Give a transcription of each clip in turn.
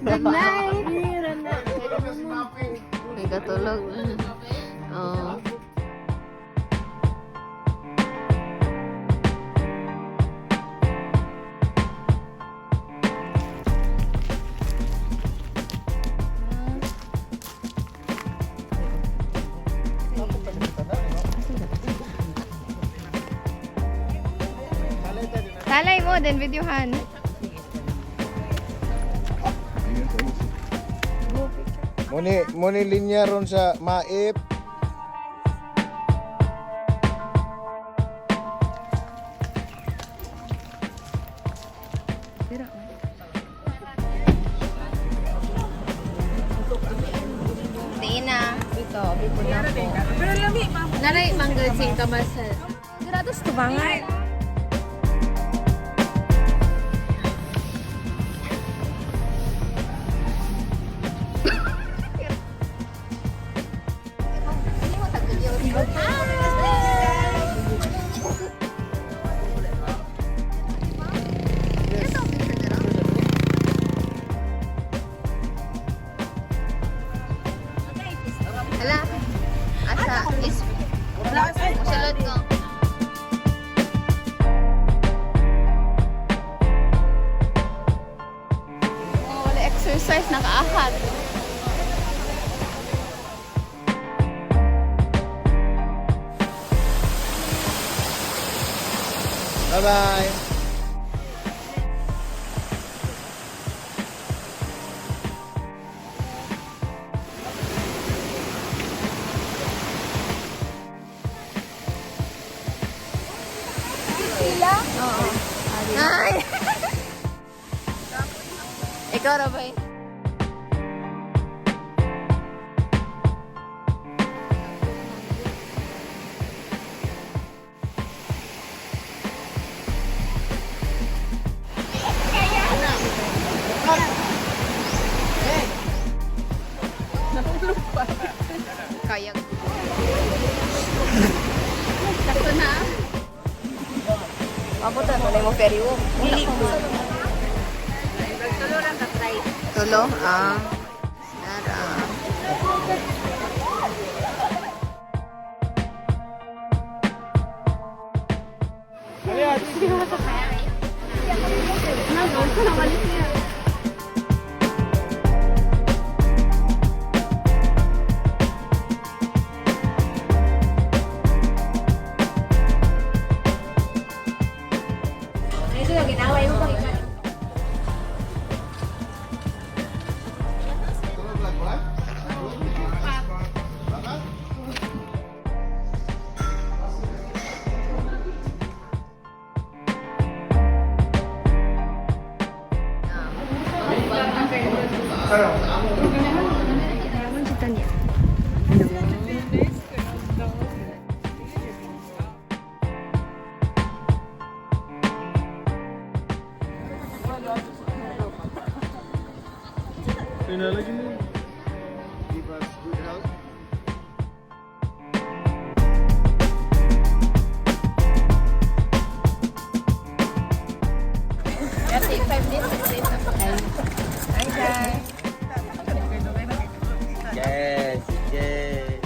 Good night. May katulog. Oh. Talay mo, then videohan. Muni linya ron sa Maip. Tiin na. Ito, bipon na po. Pero lami, naray, manggod sing kamasal. Gratos to ba nga? Hala, asa is musulod ko. Oh, wala exercise, nakaahat. Bye-bye. Oo. Hi! Ikaw na ba eh? Kaya. Sakto na. Papunta mo na yung ferry walk. Tulo lang ka-try. Tulo? Ah. Nara. Pinalagyan mo. Give us good health. Yes, yes.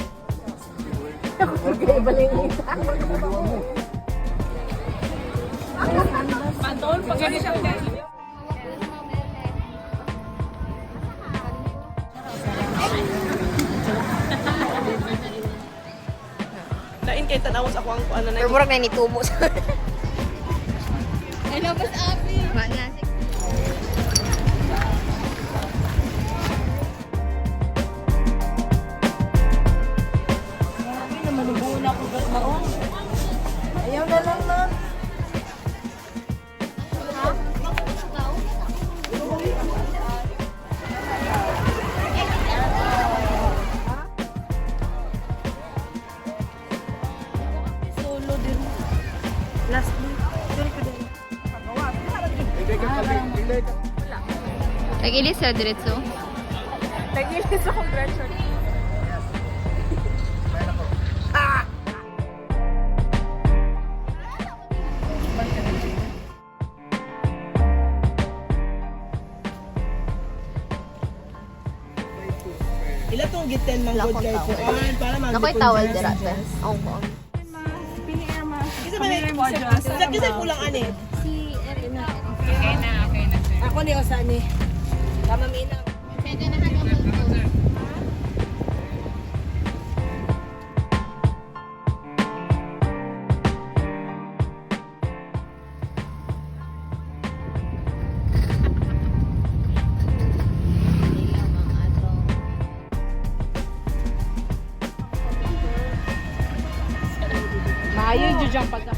Lain kay tanawas ako ang ano na. Pero murag na nitubo sa... Ano ba sa abi? Mana. Ayaw na lang na. Solo din. Last week. Sorry ko din. Nag-ilis sa diretso. Nag-ilis akong graduate. Ila tong giten mang Lakot good kay tawel. kuan para mag Nakoy tawal dira te. Oo ko. Isa ba sa kisa kulang ani. Si Erina. Ako ni Osani. Tama mina. Pwede na hagamon to. Maayo yung jujang pagka.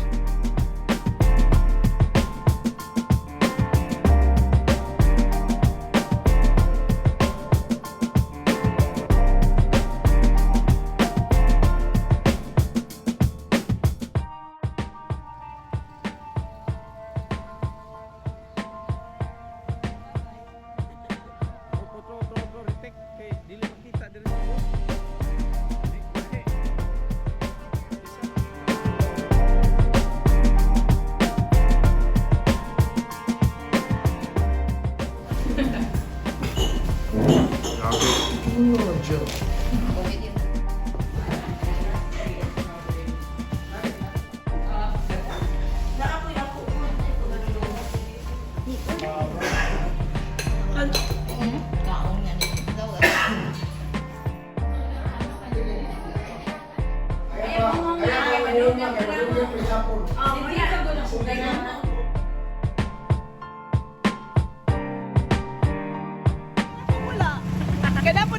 Kada po